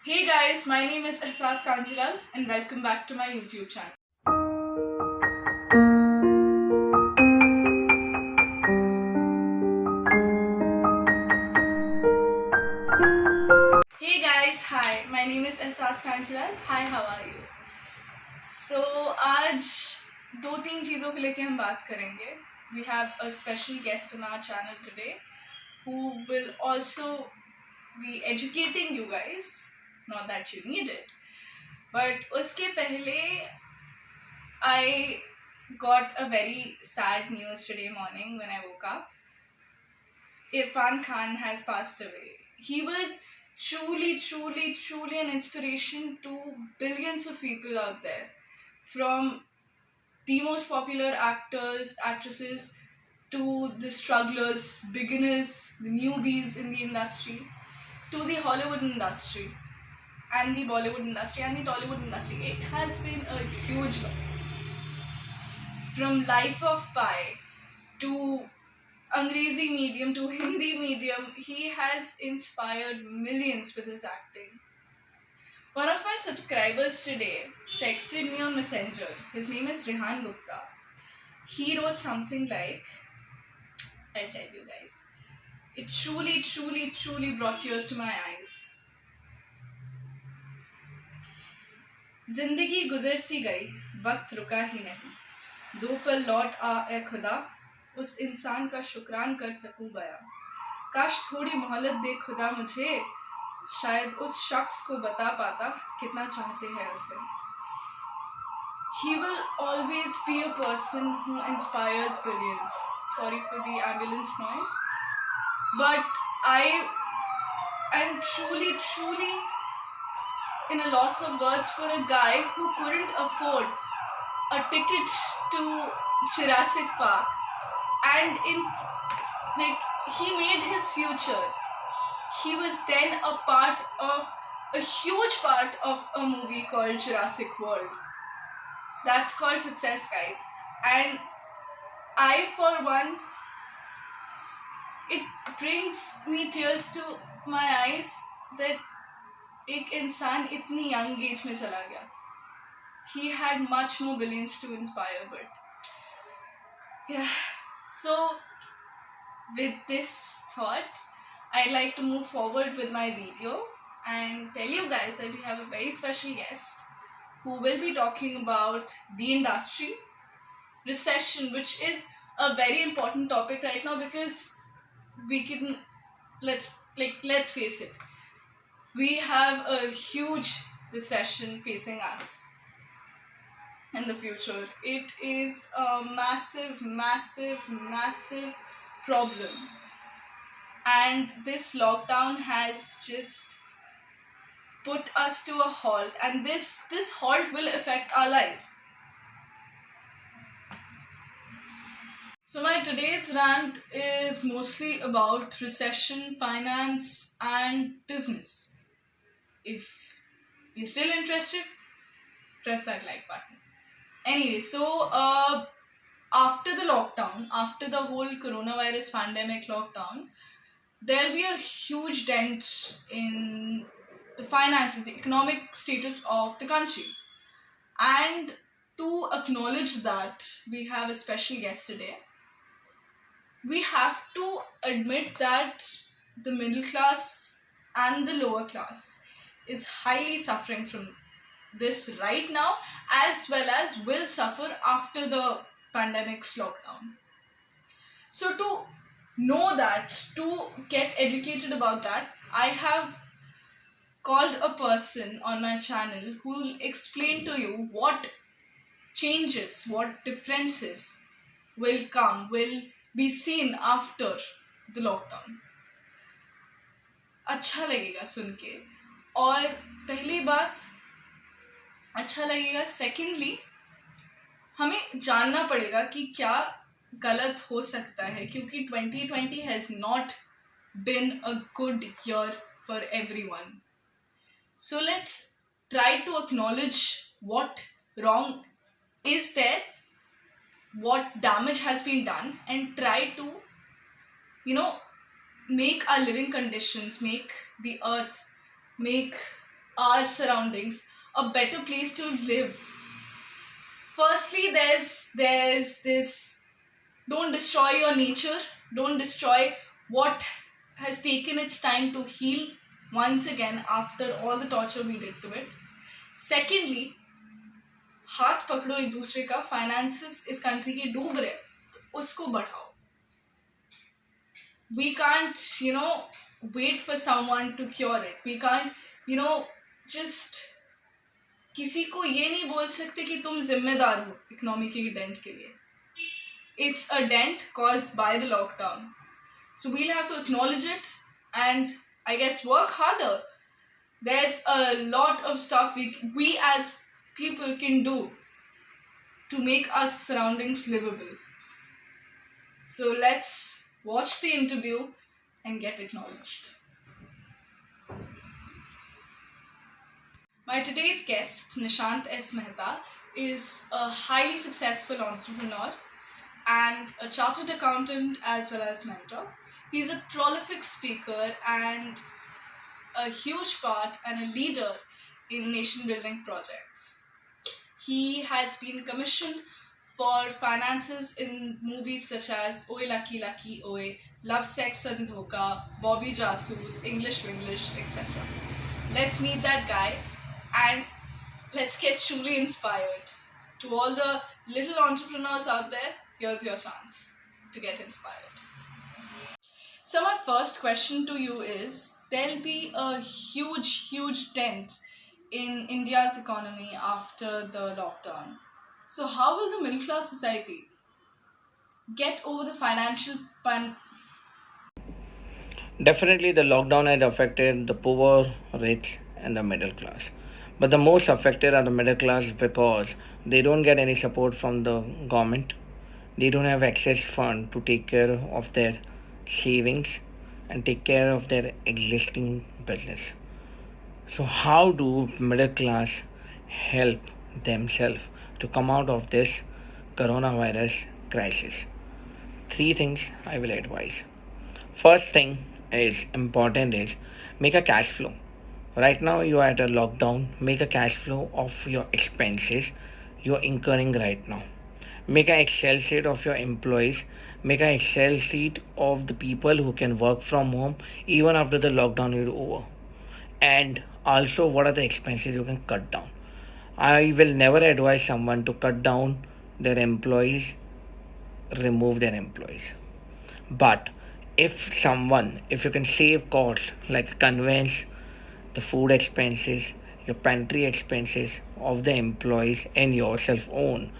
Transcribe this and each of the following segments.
Hey guys, my name is Ehasaas Kanjilal and welcome back to my YouTube channel. Hey guys, hi, my name is Ehasaas Kanjilal. Hi, how are you? So आज दो तीन चीज़ों को लेके हम बात करेंगे. We have a special guest on our channel today who will also be educating you guys. Not that you need it, but उसके पहले I got a very sad news today morning when I woke up. Irfan Khan has passed away. He was truly an inspiration to billions of people out there. From the most popular actors, actresses, to the strugglers, beginners, the newbies in the industry, to the Hollywood industry, and the Bollywood industry, and the Tollywood industry. It has been a huge loss. From Life of Pi to Angrezi medium to Hindi medium, he has inspired millions with his acting. One of my subscribers today texted me on Messenger. His name is Rehan Gupta. He wrote something like, I'll tell you guys. It truly brought tears to my eyes. जिंदगी गुजर सी गई, वक्त रुका ही नहीं. दो पल लौट आ ए खुदा, उस इंसान का शुक्रान कर सकूं बयां. काश थोड़ी मोहलत दे खुदा मुझे, शायद उस शख्स को बता पाता कितना चाहते हैं उसे. He will always be a person who inspires billions. Sorry for the ambulance noise. But I am truly in a loss of words for a guy who couldn't afford a ticket to Jurassic Park, and he made his future. He was then a huge part of a movie called Jurassic World. That's called success, guys. And I, for one, it brings me tears to my eyes that एक इंसान इतनी young age में चला गया. He had much more billions to inspire, but yeah. So with this thought, I'd like to move forward with my video and tell you guys that we have a very special guest who will be talking about the industry, recession, which is a very important topic right now because let's face it, we have a huge recession facing us in the future. It is a massive problem, and this lockdown has just put us to a halt, and this halt will affect our lives. So my today's rant is mostly about recession, finance, and business. If you're still interested, press that like button. Anyway, so after the lockdown, after the whole coronavirus pandemic lockdown, there'll be a huge dent in the finances, the economic status of the country. And to acknowledge that, we have a special guest today. We have to admit that the middle class and the lower class is highly suffering from this right now, as well as will suffer after the pandemic's lockdown. So to know that, to get educated about that, I have called a person on my channel who will explain to you what changes, what differences will be seen after the lockdown. अच्छा लगेगा सुन के. और पहली बात अच्छा लगेगा. Secondly, हमें जानना पड़ेगा कि क्या गलत हो सकता है, क्योंकि 2020 has not been a good year for everyone. So let's try to acknowledge what wrong is there, what damage has been done, and try to, make our living conditions, make the earth, make our surroundings a better place to live. Firstly, there's this: don't destroy your nature, don't destroy what has taken its time to heal once again after all the torture we did to it. Secondly, हाथ पकड़ो एक दूसरे का, finances इस country के डूब रहे तो उसको बढ़ाओ. We can't, wait for someone to cure it. We can't, just किसी को ये नहीं बोल सकते कि तुम जिम्मेदार हो इकोनॉमी के डेंट के लिए. It's a dent caused by the lockdown. So we'll have to acknowledge it and I guess work harder. There's a lot of stuff we as people can do to make our surroundings livable. So let's watch the interview and get acknowledged. My today's guest, Nishant S. Mehta, is a highly successful entrepreneur and a chartered accountant as well as mentor. He's a prolific speaker and a huge part and a leader in nation building projects. He has been commissioned for finances in movies such as Oye Lucky Lucky Oye, Love, Sex and Dhoka, Bobby Jasoos, English Winglish, etc. Let's meet that guy and let's get truly inspired. To all the little entrepreneurs out there, here's your chance to get inspired. So my first question to you is, there'll be a huge dent in India's economy after the lockdown. So how will the middle class society get over the financial Definitely, the lockdown has affected the poor, rich, and the middle class. But the most affected are the middle class because they don't get any support from the government. They don't have access fund to take care of their savings and take care of their existing business. So how do middle class help themselves to come out of this coronavirus crisis? 3 things I will advise. First thing is important is make a cash flow. Right now you are at a lockdown. Make a cash flow of your expenses you are incurring right now. Make an Excel sheet of your employees. Make an Excel sheet of the people who can work from home even after the lockdown is over. And also what are the expenses you can cut down. I will never advise someone to cut down their employees, remove their employees. But if you can save costs like conveyance, the food expenses, your pantry expenses of the employees and yourself own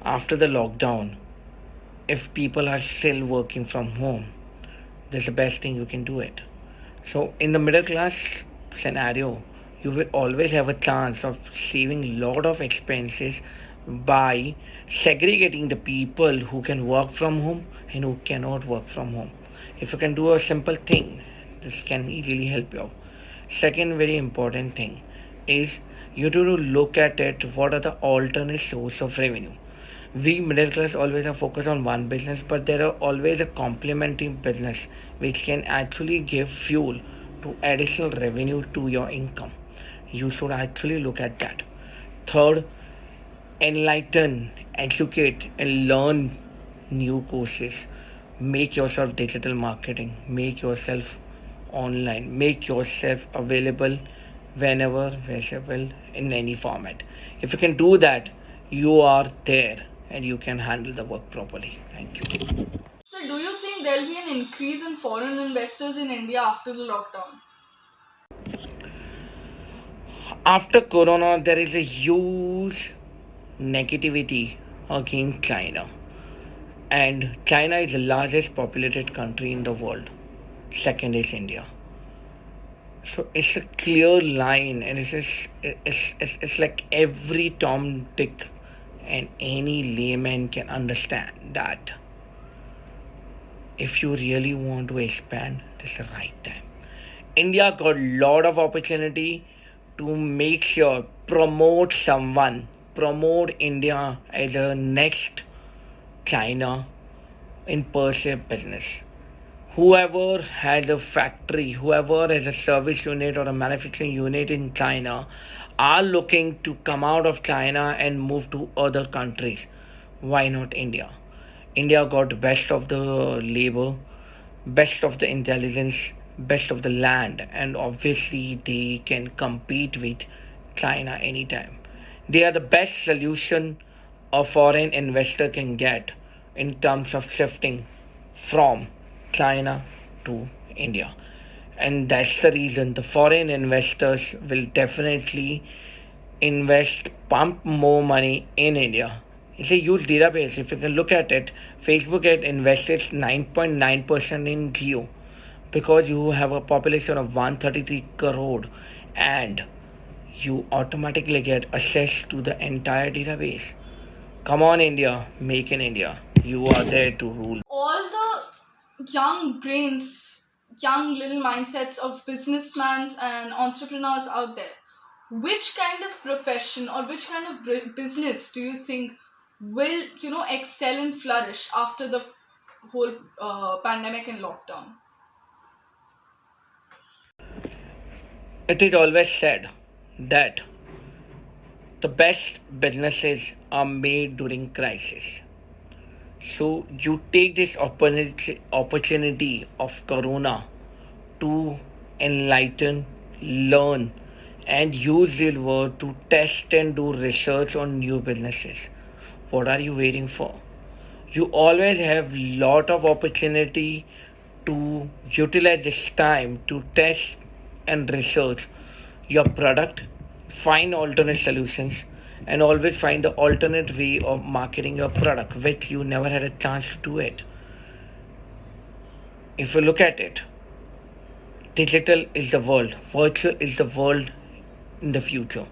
after the lockdown, if people are still working from home, that's the best thing you can do it. So in the middle class scenario, you will always have a chance of saving lot of expenses by segregating the people who can work from home and who cannot work from home. If you can do a simple thing, this can easily help you out. Second very important thing is you need to look at it, what are the alternate source of revenue. We middle class always are focused on one business, but there are always a complementary business which can actually give fuel to additional revenue to your income. You should actually look at that. Third, enlighten, educate, and learn new courses. Make yourself digital marketing. Make yourself online. Make yourself available whenever visible in any format. If you can do that, you are there and you can handle the work properly. Thank you. So do you think there'll be an increase in foreign investors in India after the lockdown? After Corona, there is a huge negativity against China. And China is the largest populated country in the world. Second is India. So it's a clear line, and it's like every Tom, Dick, and any layman can understand that if you really want to expand, this is the right time. India got a lot of opportunity to make sure promote India as a next China in per se business. Whoever has a factory, whoever has a service unit or a manufacturing unit in China are looking to come out of China and move to other countries. Why not India? India got best of the labor, best of the intelligence, best of the land, and obviously they can compete with China anytime. They are the best solution a foreign investor can get in terms of shifting from China to India. And that's the reason the foreign investors will definitely invest, pump more money in India. It's a huge database. If you can look at it, Facebook had invested 9.9% in Geo because you have a population of 133 crore and you automatically get access to the entire database. Come on, India, make in India. You are there to rule. All the young brains, young little mindsets of businessmen and entrepreneurs out there, which kind of profession or which kind of business do you think will, excel and flourish after the whole pandemic and lockdown? It is always said that the best businesses are made during crisis. So you take this opportunity of Corona to enlighten, learn, and use your word to test and do research on new businesses. What are you waiting for? You always have lot of opportunity to utilize this time to test and research your product, find alternate solutions, and always find the alternate way of marketing your product which you never had a chance to do it. If you look at it, digital is the world, virtual is the world in the future.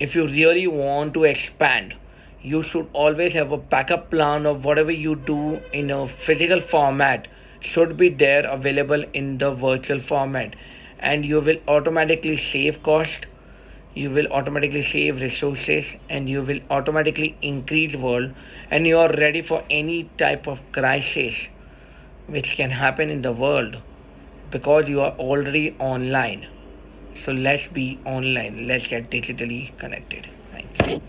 If you really want to expand, you should always have a backup plan of whatever you do in a physical format should be there available in the virtual format, and you will automatically save cost, you will automatically save resources, and you will automatically increase world, and you are ready for any type of crisis which can happen in the world because you are already online. So let's be online, let's get digitally connected. Thank you.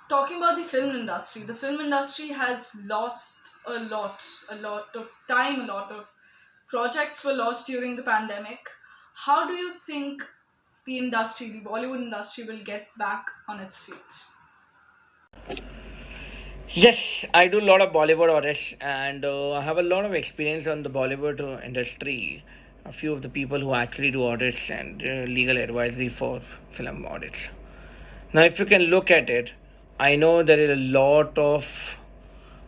Talking about the film industry has lost a lot of time, a lot of projects were lost during the pandemic. How do you think the Bollywood industry, will get back on its feet? Yes, I do a lot of Bollywood audits and I have a lot of experience on the Bollywood industry. A few of the people who actually do audits and legal advisory for film audits. Now, if you can look at it, I know there is a lot of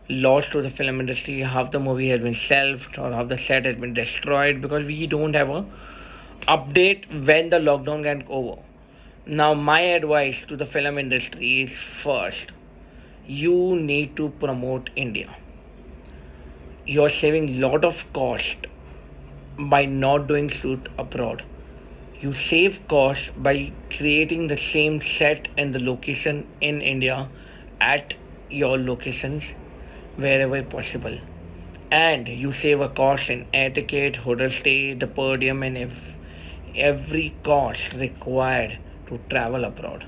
loss to the film industry. Half the movie has been shelved or half the set has been destroyed because we don't have a update when the lockdown got over. Now, my advice to the film industry is first, you need to promote India. You're saving lot of cost by not doing shoot abroad. You save cost by creating the same set and the location in India at your locations wherever possible. And you save a cost in air ticket, hotel stay, the per diem, and every cost required to travel abroad.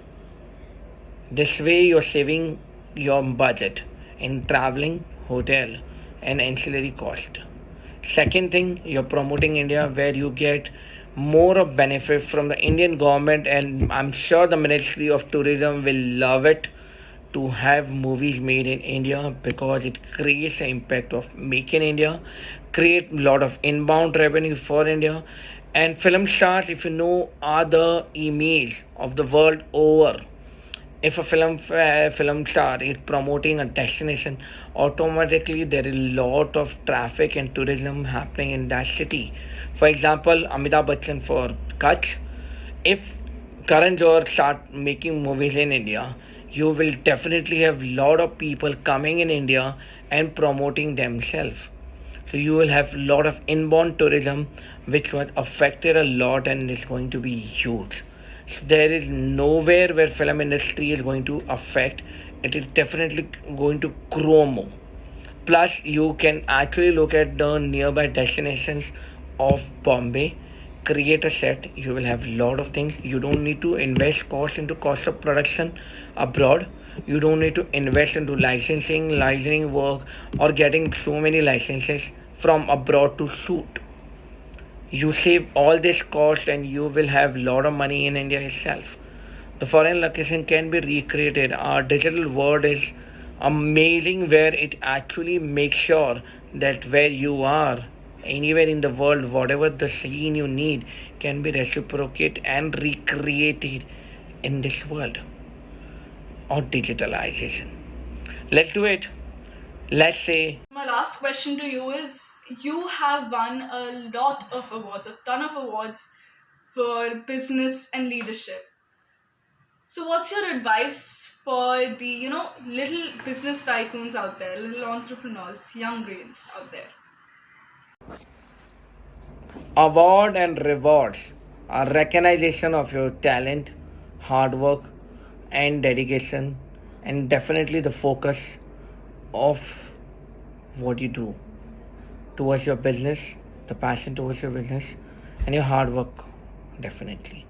This way, you're saving your budget in traveling, hotel, and ancillary cost. Second thing, you're promoting India where you get more of benefit from the Indian government, and I'm sure the Ministry of Tourism will love it to have movies made in India because it creates an impact of make in India, create a lot of inbound revenue for India, and film stars, if you know, are the image of the world over. If a film star is promoting a destination, automatically there is a lot of traffic and tourism happening in that city. For example, Amitabh Bachchan for Kutch. If Karan Johar start making movies in India, you will definitely have lot of people coming in India and promoting themselves. So you will have a lot of inbound tourism which was affected a lot and is going to be huge. So there is nowhere where film industry is going to affect. It is definitely going to grow more. Plus, you can actually look at the nearby destinations of Bombay, create a set. You will have lot of things. You don't need to invest cost into cost of production abroad. You don't need to invest into licensing work, or getting so many licenses from abroad to shoot. You save all this cost and you will have lot of money in India itself. The foreign location can be recreated. Our digital world is amazing, where it actually makes sure that where you are, anywhere in the world, whatever the scene you need can be reciprocated and recreated in this world or digitalization. Let's do it. Let's say My last question to you is, you have won a lot of awards, a ton of awards for business and leadership. So what's your advice for the, little business tycoons out there, little entrepreneurs, young brains out there? award and rewards are recognition of your talent, hard work, and dedication, and definitely the focus of what you do towards your business, the passion towards your business, and your hard work. Definitely.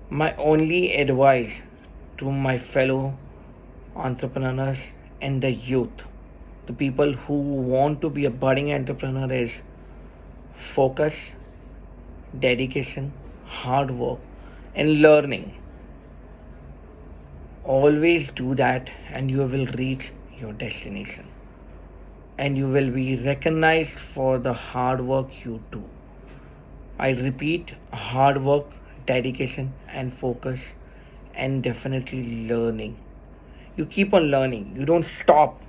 My only advice to my fellow entrepreneurs and the youth, the people who want to be a budding entrepreneur, is focus, dedication, hard work, and learning. Always do that, and you will reach your destination. And you will be recognized for the hard work you do. I repeat, hard work, dedication, and focus, and definitely learning. You keep on learning, you don't stop.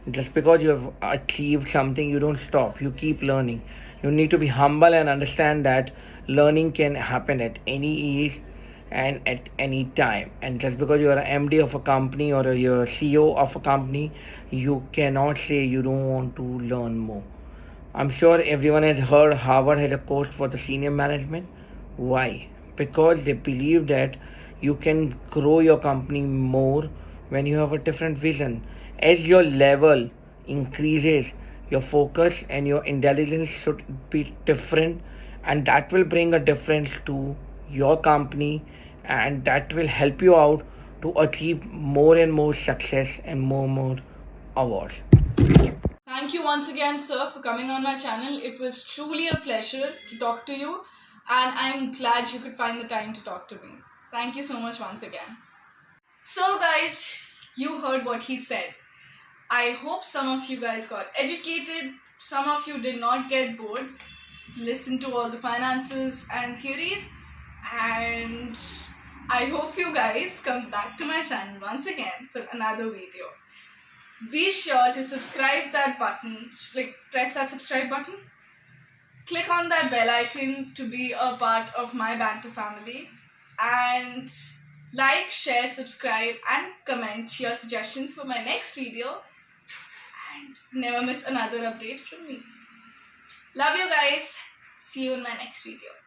Just because you have achieved something, you don't stop, you keep learning. You need to be humble and understand that learning can happen at any age and at any time. And just because you are an MD of a company or you're a CEO of a company, you cannot say you don't want to learn more. I'm sure everyone has heard Harvard has a course for the senior management. Why? Because they believe that you can grow your company more when you have a different vision. As your level increases, your focus and your intelligence should be different, and that will bring a difference to your company, and that will help you out to achieve more and more success and more awards. Thank you once again, sir, for coming on my channel. It was truly a pleasure to talk to you, and I'm glad you could find the time to talk to me. Thank you so much once again. So guys, you heard what he said. I hope some of you guys got educated, some of you did not get bored, listen to all the finances and theories, and I hope you guys come back to my channel once again for another video. Be sure to subscribe that button, press that subscribe button, click on that bell icon to be a part of my banter family, and like, share, subscribe, and comment your suggestions for my next video, and never miss another update from me. Love you guys. See you in my next video.